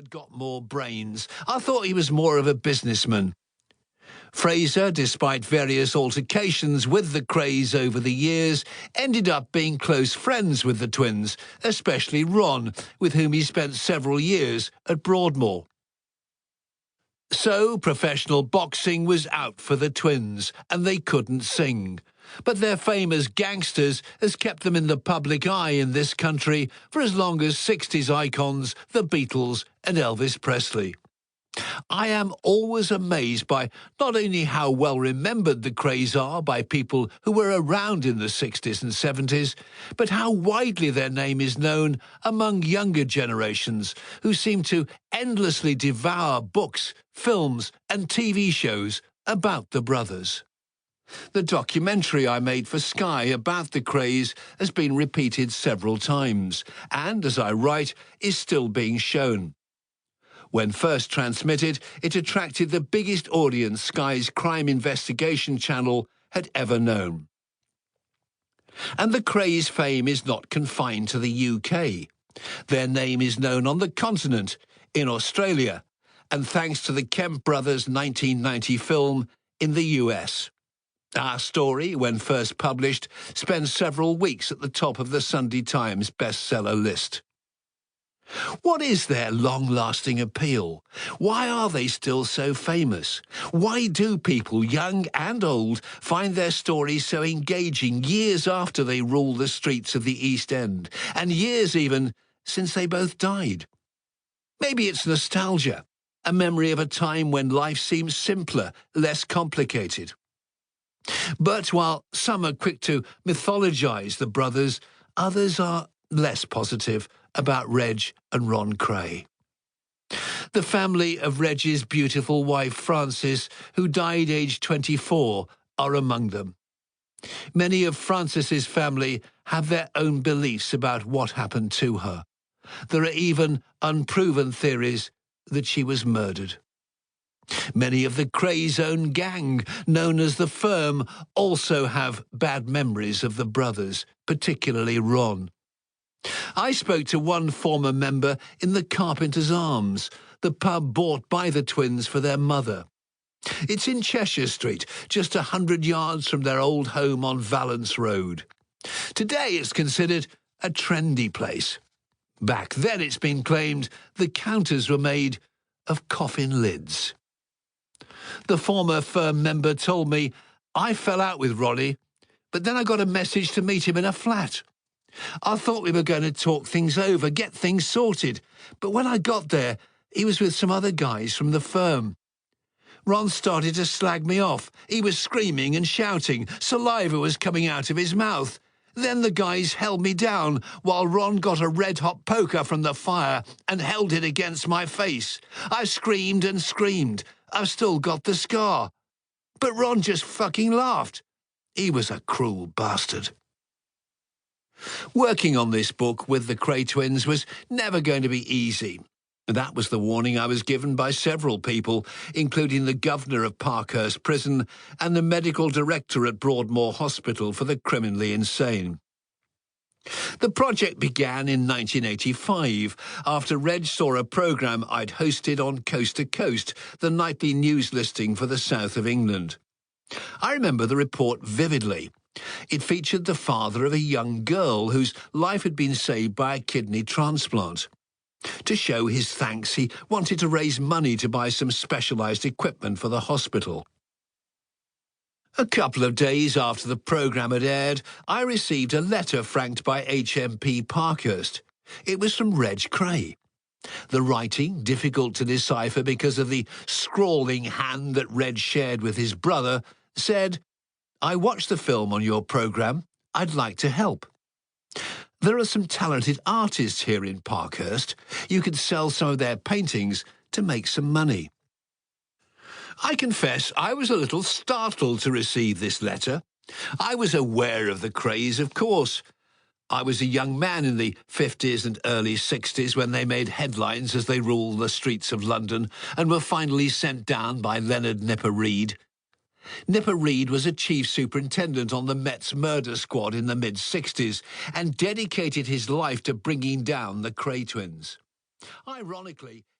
had got more brains. I thought he was more of a businessman. Fraser, despite various altercations with the Krays over the years, ended up being close friends with the twins, especially Ron, with whom he spent several years at Broadmoor. So professional boxing was out for the twins, and they couldn't sing. But their fame as gangsters has kept them in the public eye in this country for as long as 60s icons, the Beatles and Elvis Presley. I am always amazed by not only how well remembered the Krays are by people who were around in the 60s and 70s, but how widely their name is known among younger generations who seem to endlessly devour books, films and TV shows about the brothers. The documentary I made for Sky about the Krays has been repeated several times and, as I write, is still being shown. When first transmitted, it attracted the biggest audience Sky's crime investigation channel had ever known. And the Krays' fame is not confined to the UK. Their name is known on the continent, in Australia, and thanks to the Kemp brothers' 1990 film, in the US. Our story, when first published, spent several weeks at the top of the Sunday Times bestseller list. What is their long-lasting appeal? Why are they still so famous? Why do people, young and old, find their stories so engaging years after they rule the streets of the East End, and years even since they both died? Maybe it's nostalgia, a memory of a time when life seemed simpler, less complicated. But while some are quick to mythologize the brothers, others are less positive about Reg and Ron Kray. The family of Reg's beautiful wife Frances, who died aged 24, are among them. Many of Frances's family have their own beliefs about what happened to her. There are even unproven theories that she was murdered. Many of the Krays' own gang, known as the Firm, also have bad memories of the brothers, particularly Ron. I spoke to one former member in the Carpenter's Arms, the pub bought by the twins for their mother. It's in Cheshire Street, just 100 yards from their old home on Valence Road. Today it's considered a trendy place. Back then it's been claimed the counters were made of coffin lids. The former Firm member told me, "I fell out with Ronnie, but then I got a message to meet him in a flat. I thought we were going to talk things over, get things sorted, but when I got there, he was with some other guys from the Firm. Ron started to slag me off. He was screaming and shouting. Saliva was coming out of his mouth. Then the guys held me down while Ron got a red-hot poker from the fire and held it against my face. I screamed and screamed. I've still got the scar. But Ron just fucking laughed. He was a cruel bastard." Working on this book with the Kray twins was never going to be easy. That was the warning I was given by several people, including the governor of Parkhurst Prison and the medical director at Broadmoor Hospital for the criminally insane. The project began in 1985, after Reg saw a programme I'd hosted on Coast to Coast, the nightly news listing for the south of England. I remember the report vividly. It featured the father of a young girl whose life had been saved by a kidney transplant. To show his thanks, he wanted to raise money to buy some specialised equipment for the hospital. A couple of days after the programme had aired, I received a letter franked by HMP Parkhurst. It was from Reg Kray. The writing, difficult to decipher because of the scrawling hand that Reg shared with his brother, said, "I watched the film on your programme. I'd like to help. There are some talented artists here in Parkhurst. You could sell some of their paintings to make some money." I confess I was a little startled to receive this letter. I was aware of the Krays, of course. I was a young man in the 50s and early 60s when they made headlines as they ruled the streets of London and were finally sent down by Leonard Nipper Reid. Nipper Reid was a chief superintendent on the Met's murder squad in the mid-60s and dedicated his life to bringing down the Kray twins. Ironically,